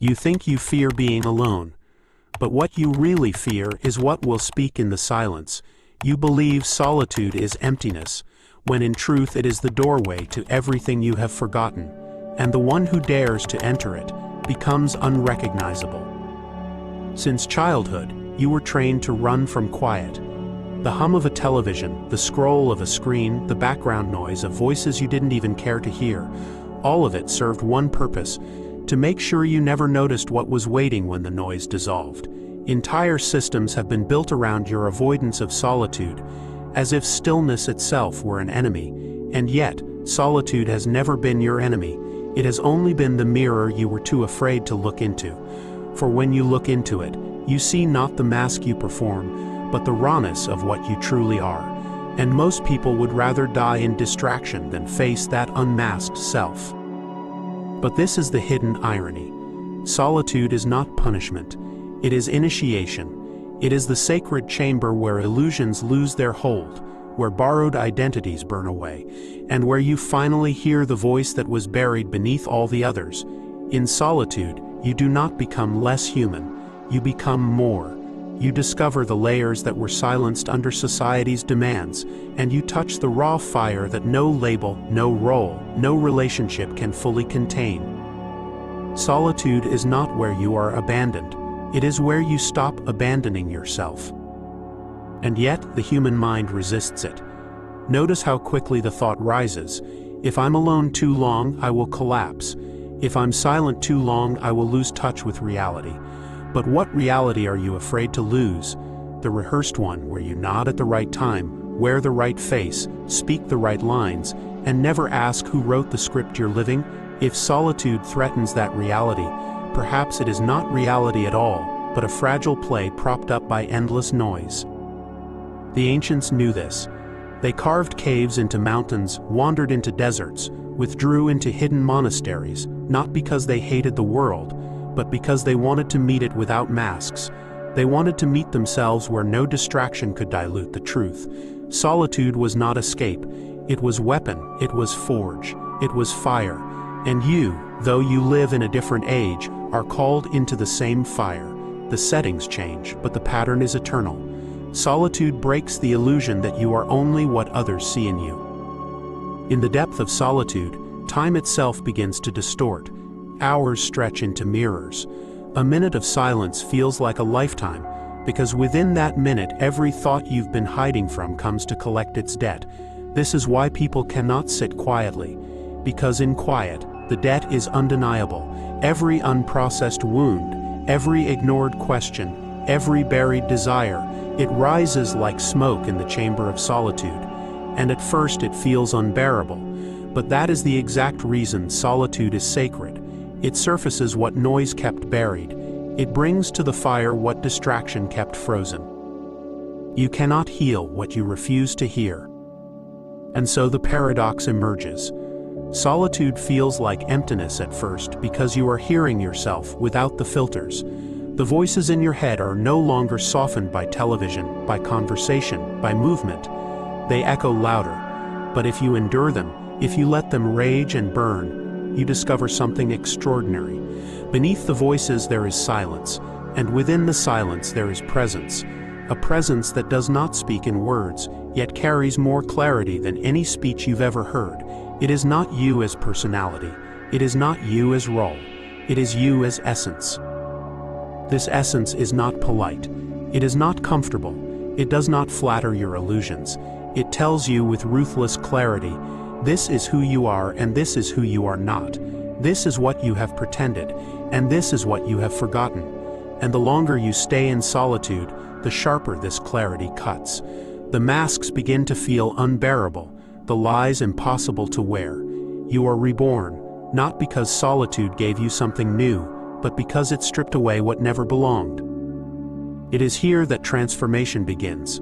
You think you fear being alone, but what you really fear is what will speak in the silence. You believe solitude is emptiness, when in truth it is the doorway to everything you have forgotten, and the one who dares to enter it becomes unrecognizable. Since childhood, you were trained to run from quiet. The hum of a television, the scroll of a screen, the background noise of voices you didn't even care to hear, all of it served one purpose: to make sure you never noticed what was waiting when the noise dissolved. Entire systems have been built around your avoidance of solitude, as if stillness itself were an enemy. And yet, solitude has never been your enemy. It has only been the mirror you were too afraid to look into. For when you look into it, you see not the mask you perform, but the rawness of what you truly are. And most people would rather die in distraction than face that unmasked self. But this is the hidden irony. Solitude is not punishment. It is initiation. It is the sacred chamber where illusions lose their hold, where borrowed identities burn away, and where you finally hear the voice that was buried beneath all the others. In solitude, you do not become less human. You become more. You discover the layers that were silenced under society's demands, and you touch the raw fire that no label, no role, no relationship can fully contain. Solitude is not where you are abandoned. It is where you stop abandoning yourself. And yet, the human mind resists it. Notice how quickly the thought rises: if I'm alone too long, I will collapse. If I'm silent too long, I will lose touch with reality. But what reality are you afraid to lose? The rehearsed one where you nod at the right time, wear the right face, speak the right lines, and never ask who wrote the script you're living? If solitude threatens that reality, perhaps it is not reality at all, but a fragile play propped up by endless noise. The ancients knew this. They carved caves into mountains, wandered into deserts, withdrew into hidden monasteries, not because they hated the world, but because they wanted to meet it without masks. They wanted to meet themselves where no distraction could dilute the truth. Solitude was not escape. It was weapon, it was forge, it was fire. And you, though you live in a different age, are called into the same fire. The settings change, but the pattern is eternal. Solitude breaks the illusion that you are only what others see in you. In the depth of solitude, time itself begins to distort. Hours stretch into mirrors. A minute of silence feels like a lifetime, because within that minute every thought you've been hiding from comes to collect its debt. This is why people cannot sit quietly, because in quiet, the debt is undeniable. Every unprocessed wound, every ignored question, every buried desire, it rises like smoke in the chamber of solitude. And at first it feels unbearable, but that is the exact reason solitude is sacred. It surfaces what noise kept buried. It brings to the fire what distraction kept frozen. You cannot heal what you refuse to hear. And so the paradox emerges. Solitude feels like emptiness at first because you are hearing yourself without the filters. The voices in your head are no longer softened by television, by conversation, by movement. They echo louder. But if you endure them, if you let them rage and burn, you discover something extraordinary. Beneath the voices there is silence, and within the silence there is presence. A presence that does not speak in words, yet carries more clarity than any speech you've ever heard. It is not you as personality. It is not you as role. It is you as essence. This essence is not polite. It is not comfortable. It does not flatter your illusions. It tells you with ruthless clarity, this is who you are and this is who you are not. This is what you have pretended, and this is what you have forgotten. And the longer you stay in solitude, the sharper this clarity cuts. The masks begin to feel unbearable, the lies impossible to wear. You are reborn, not because solitude gave you something new, but because it stripped away what never belonged. It is here that transformation begins,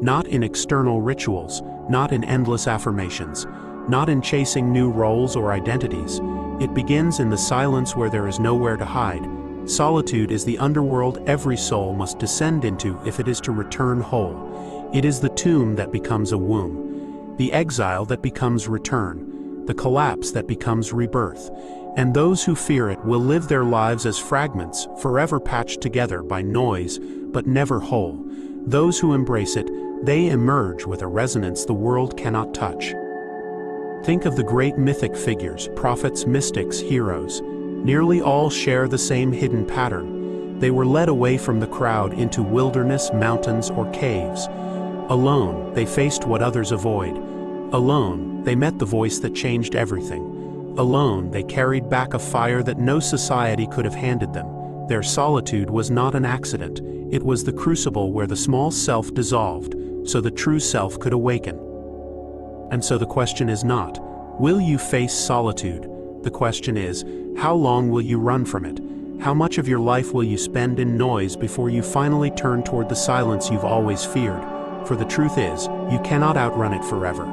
not in external rituals, not in endless affirmations, not in chasing new roles or identities. It begins in the silence where there is nowhere to hide. Solitude is the underworld every soul must descend into if it is to return whole. It is the tomb that becomes a womb, the exile that becomes return, the collapse that becomes rebirth. And those who fear it will live their lives as fragments, forever patched together by noise, but never whole. Those who embrace it, they emerge with a resonance the world cannot touch. Think of the great mythic figures, prophets, mystics, heroes. Nearly all share the same hidden pattern. They were led away from the crowd into wilderness, mountains, or caves. Alone, they faced what others avoid. Alone, they met the voice that changed everything. Alone, they carried back a fire that no society could have handed them. Their solitude was not an accident. It was the crucible where the small self dissolved, so the true self could awaken. And so the question is not, will you face solitude? The question is, how long will you run from it? How much of your life will you spend in noise before you finally turn toward the silence you've always feared? For the truth is, you cannot outrun it forever.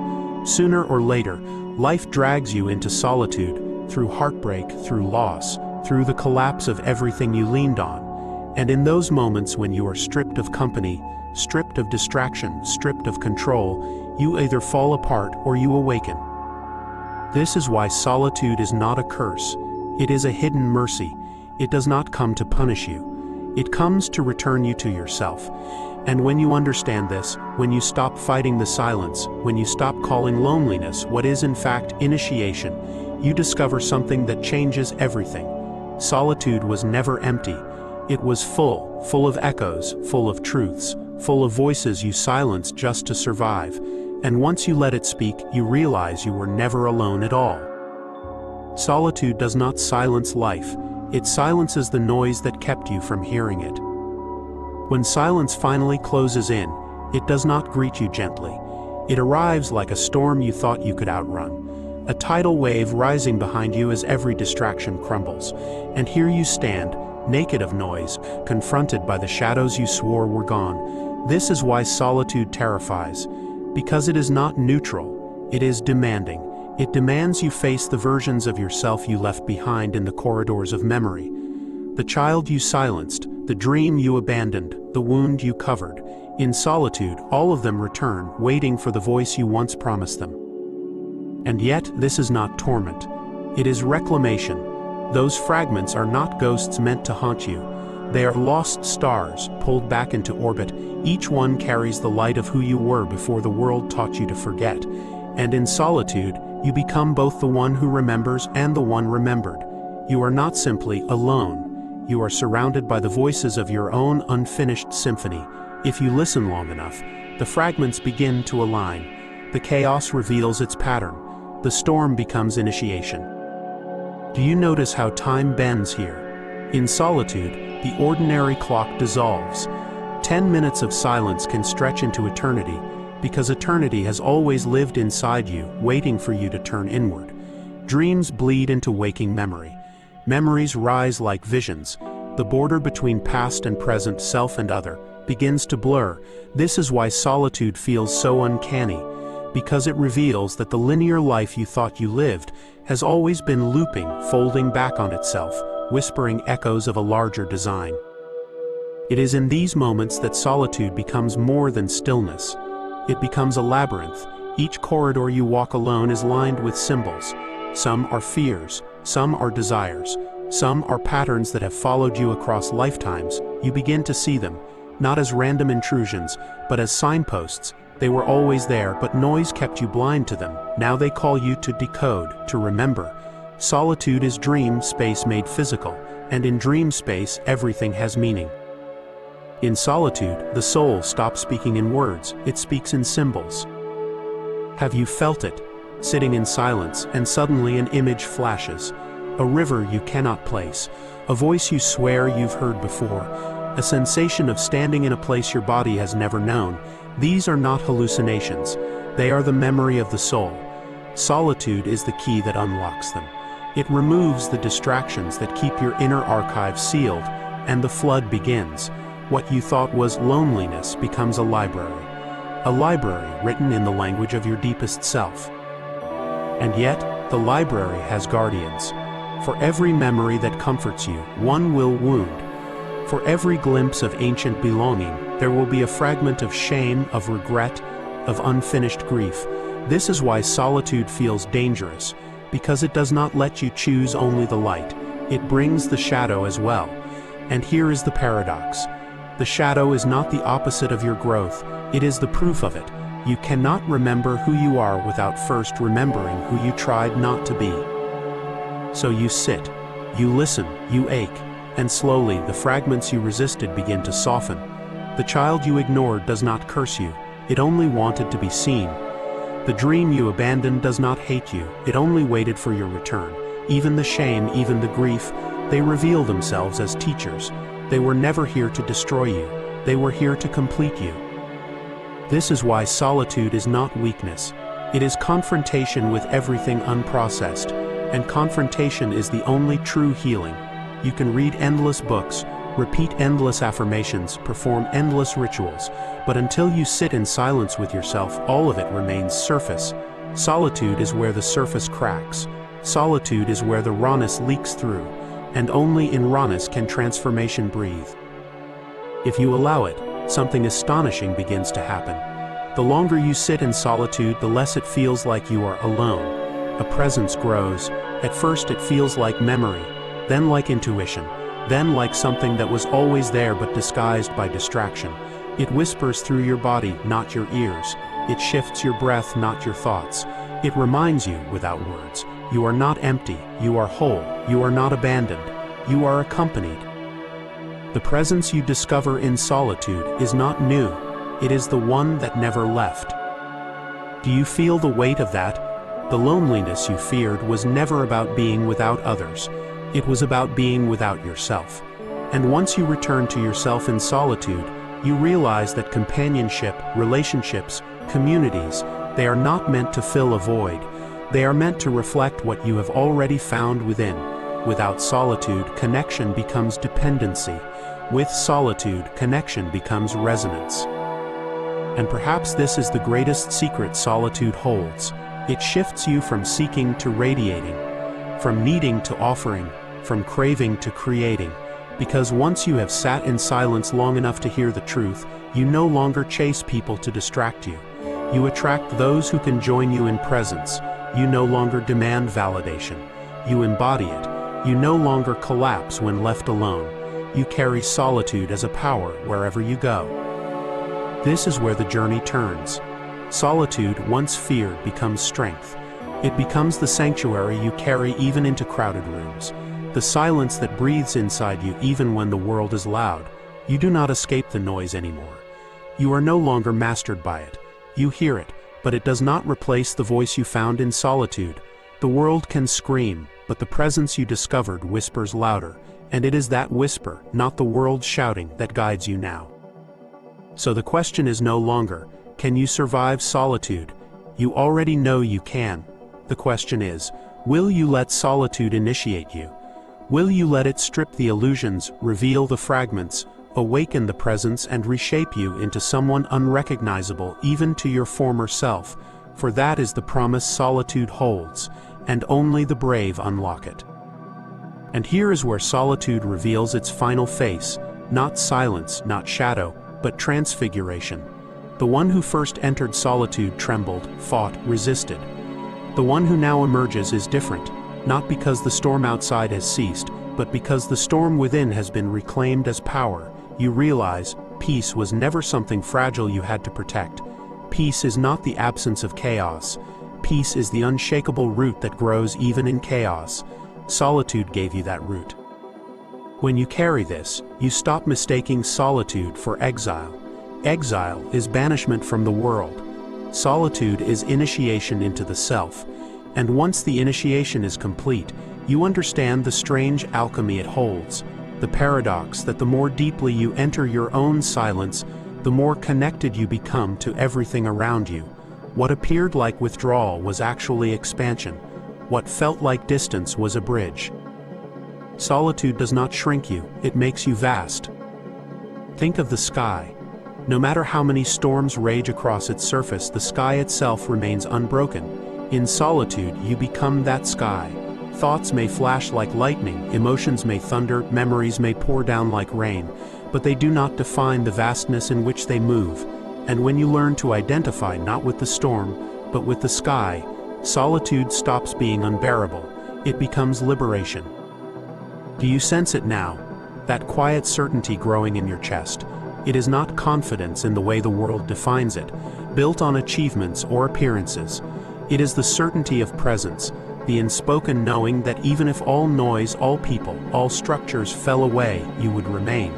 Sooner or later, life drags you into solitude, through heartbreak, through loss, through the collapse of everything you leaned on. And in those moments when you are stripped of company, stripped of distraction, stripped of control, you either fall apart or you awaken. This is why solitude is not a curse. It is a hidden mercy. It does not come to punish you. It comes to return you to yourself. And when you understand this, when you stop fighting the silence, when you stop calling loneliness what is in fact initiation, you discover something that changes everything. Solitude was never empty. It was full of echoes, full of truths, full of voices you silenced just to survive. And once you let it speak, you realize you were never alone at all. Solitude does not silence life. It silences the noise that kept you from hearing it. When silence finally closes in, it does not greet you gently. It arrives like a storm you thought you could outrun, a tidal wave rising behind you as every distraction crumbles. And here you stand, naked of noise, confronted by the shadows you swore were gone. This is why solitude terrifies. Because it is not neutral, it is demanding. It demands you face the versions of yourself you left behind in the corridors of memory. The child you silenced, the dream you abandoned, the wound you covered. In solitude, all of them return, waiting for the voice you once promised them. And yet, this is not torment. It is reclamation. Those fragments are not ghosts meant to haunt you. They are lost stars, pulled back into orbit. Each one carries the light of who you were before the world taught you to forget. And in solitude, you become both the one who remembers and the one remembered. You are not simply alone. You are surrounded by the voices of your own unfinished symphony. If you listen long enough, the fragments begin to align. The chaos reveals its pattern. The storm becomes initiation. Do you notice how time bends here? In solitude, the ordinary clock dissolves. 10 minutes of silence can stretch into eternity, because eternity has always lived inside you, waiting for you to turn inward. Dreams bleed into waking memory. Memories rise like visions. The border between past and present, self and other, begins to blur. This is why solitude feels so uncanny, because it reveals that the linear life you thought you lived has always been looping, folding back on itself, whispering echoes of a larger design. It is in these moments that solitude becomes more than stillness. It becomes a labyrinth. Each corridor you walk alone is lined with symbols. Some are fears, some are desires, some are patterns that have followed you across lifetimes. You begin to see them, not as random intrusions, but as signposts. They were always there, but noise kept you blind to them. Now they call you to decode, to remember. Solitude is dream space made physical, and in dream space, everything has meaning. In solitude, the soul stops speaking in words, it speaks in symbols. Have you felt it? Sitting in silence, and suddenly an image flashes. A river you cannot place, a voice you swear you've heard before, a sensation of standing in a place your body has never known. These are not hallucinations, they are the memory of the soul. Solitude is the key that unlocks them. It removes the distractions that keep your inner archive sealed, and the flood begins. What you thought was loneliness becomes a library written in the language of your deepest self. And yet, the library has guardians. For every memory that comforts you, one will wound. For every glimpse of ancient belonging, there will be a fragment of shame, of regret, of unfinished grief. This is why solitude feels dangerous, because it does not let you choose only the light. It brings the shadow as well. And here is the paradox. The shadow is not the opposite of your growth, it is the proof of it. You cannot remember who you are without first remembering who you tried not to be. So you sit, you listen, you ache, and slowly the fragments you resisted begin to soften. The child you ignored does not curse you, it only wanted to be seen. The dream you abandoned does not hate you, it only waited for your return. Even the shame, even the grief, they reveal themselves as teachers. They were never here to destroy you, they were here to complete you. This is why solitude is not weakness. It is confrontation with everything unprocessed, and confrontation is the only true healing. You can read endless books, repeat endless affirmations, perform endless rituals, but until you sit in silence with yourself, all of it remains surface. Solitude is where the surface cracks. Solitude is where the rawness leaks through, and only in rawness can transformation breathe. If you allow it, something astonishing begins to happen. The longer you sit in solitude, the less it feels like you are alone. A presence grows. At first it feels like memory, then like intuition, then like something that was always there but disguised by distraction. It whispers through your body, not your ears. It shifts your breath, not your thoughts. It reminds you, without words, you are not empty, you are whole, you are not abandoned, you are accompanied. The presence you discover in solitude is not new, it is the one that never left. Do you feel the weight of that? The loneliness you feared was never about being without others, it was about being without yourself. And once you return to yourself in solitude, you realize that companionship, relationships, communities, they are not meant to fill a void, they are meant to reflect what you have already found within. Without solitude, connection becomes dependency. With solitude, connection becomes resonance. And perhaps this is the greatest secret solitude holds. It shifts you from seeking to radiating, from needing to offering, from craving to creating. Because once you have sat in silence long enough to hear the truth, you no longer chase people to distract you. You attract those who can join you in presence. You no longer demand validation. You embody it. You no longer collapse when left alone. You carry solitude as a power wherever you go. This is where the journey turns. Solitude, once feared, becomes strength. It becomes the sanctuary you carry even into crowded rooms. The silence that breathes inside you even when the world is loud. You do not escape the noise anymore. You are no longer mastered by it. You hear it, but it does not replace the voice you found in solitude. The world can scream, but the presence you discovered whispers louder. And it is that whisper, not the world shouting, that guides you now. So the question is no longer, can you survive solitude? You already know you can. The question is, will you let solitude initiate you? Will you let it strip the illusions, reveal the fragments, awaken the presence and reshape you into someone unrecognizable even to your former self? For that is the promise solitude holds, and only the brave unlock it. And here is where solitude reveals its final face, not silence, not shadow, but transfiguration. The one who first entered solitude trembled, fought, resisted. The one who now emerges is different, not because the storm outside has ceased, but because the storm within has been reclaimed as power. You realize, peace was never something fragile you had to protect. Peace is not the absence of chaos. Peace is the unshakable root that grows even in chaos. Solitude gave you that root. When you carry this, you stop mistaking solitude for exile. Exile is banishment from the world. Solitude is initiation into the self. And once the initiation is complete, you understand the strange alchemy it holds. The paradox that the more deeply you enter your own silence, the more connected you become to everything around you. What appeared like withdrawal was actually expansion. What felt like distance was a bridge. Solitude does not shrink you, it makes you vast. Think of the sky. No matter how many storms rage across its surface, the sky itself remains unbroken. In solitude, you become that sky. Thoughts may flash like lightning, emotions may thunder, memories may pour down like rain, but they do not define the vastness in which they move. And when you learn to identify not with the storm, but with the sky, solitude stops being unbearable. It becomes liberation. Do you sense it now? That quiet certainty growing in your chest. It is not confidence in the way the world defines it, built on achievements or appearances. It is the certainty of presence, the unspoken knowing that even if all noise, all people, all structures fell away, you would remain.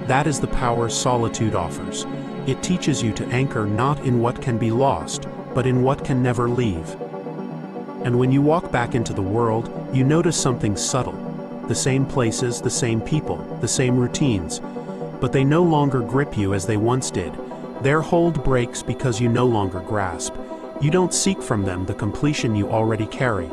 That is the power solitude offers. It teaches you to anchor not in what can be lost, but in what can never leave. And when you walk back into the world, you notice something subtle. The same places, the same people, the same routines. But they no longer grip you as they once did. Their hold breaks because you no longer grasp. You don't seek from them the completion you already carry.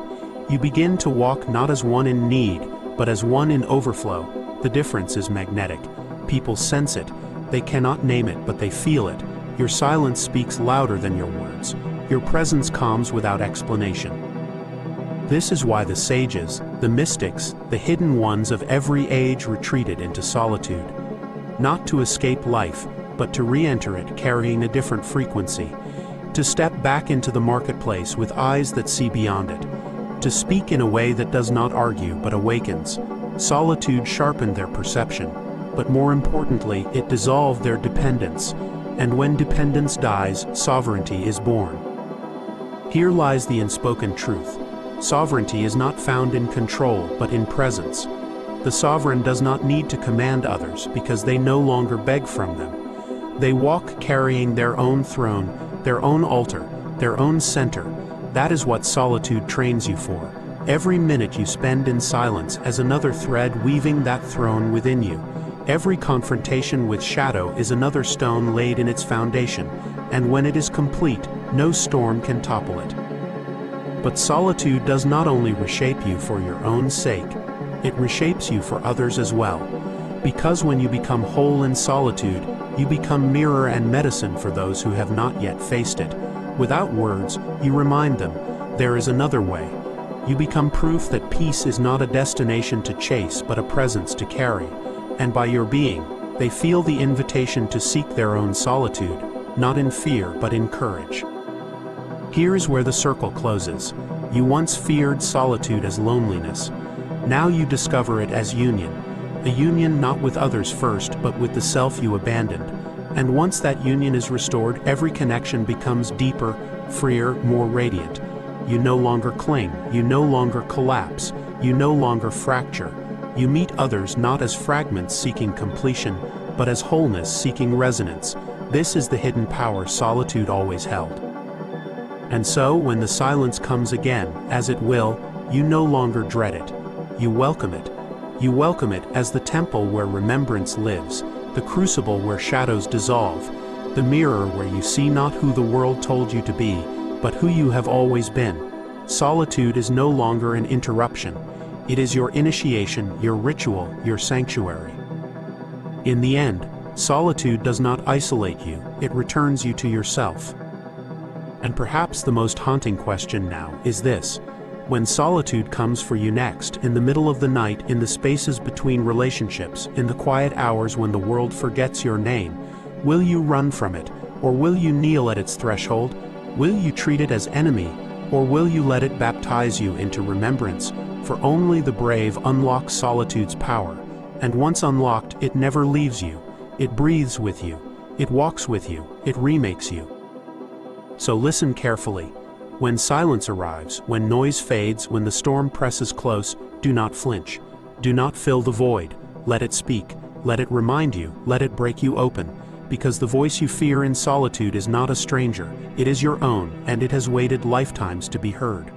You begin to walk not as one in need, but as one in overflow. The difference is magnetic. People sense it. They cannot name it, but they feel it. Your silence speaks louder than your words. Your presence calms without explanation. This is why the sages, the mystics, the hidden ones of every age retreated into solitude. Not to escape life, but to re-enter it carrying a different frequency. To step back into the marketplace with eyes that see beyond it. To speak in a way that does not argue but awakens. Solitude sharpened their perception, but more importantly, it dissolved their dependence. And when dependence dies, sovereignty is born. Here lies the unspoken truth. Sovereignty is not found in control, but in presence. The sovereign does not need to command others because they no longer beg from them. They walk carrying their own throne, their own altar, their own center. That is what solitude trains you for. Every minute you spend in silence as another thread weaving that throne within you. Every confrontation with shadow is another stone laid in its foundation, and when it is complete, no storm can topple it. But solitude does not only reshape you for your own sake, it reshapes you for others as well. Because when you become whole in solitude, you become mirror and medicine for those who have not yet faced it. Without words, you remind them, there is another way. You become proof that peace is not a destination to chase but a presence to carry. And by your being, they feel the invitation to seek their own solitude, not in fear but in courage. Here's where the circle closes. You once feared solitude as loneliness. Now you discover it as union. A union not with others first, but with the self you abandoned. And once that union is restored, every connection becomes deeper, freer, more radiant. You no longer cling, you no longer collapse, you no longer fracture. You meet others not as fragments seeking completion, but as wholeness seeking resonance. This is the hidden power solitude always held. And so, when the silence comes again, as it will, you no longer dread it. You welcome it. You welcome it as the temple where remembrance lives, the crucible where shadows dissolve, the mirror where you see not who the world told you to be, but who you have always been. Solitude is no longer an interruption. It is your initiation, your ritual, your sanctuary. In the end, solitude does not isolate you, it returns you to yourself. And perhaps the most haunting question now is this: when solitude comes for you next, in the middle of the night, in the spaces between relationships, in the quiet hours when the world forgets your name, will you run from it, or will you kneel at its threshold? Will you treat it as enemy, or will you let it baptize you into remembrance? For only the brave unlock solitude's power, and once unlocked, it never leaves you. It breathes with you, it walks with you, it remakes you. So listen carefully. When silence arrives, when noise fades, when the storm presses close, do not flinch. Do not fill the void. Let it speak. Let it remind you. Let it break you open. Because the voice you fear in solitude is not a stranger. It is your own, and it has waited lifetimes to be heard.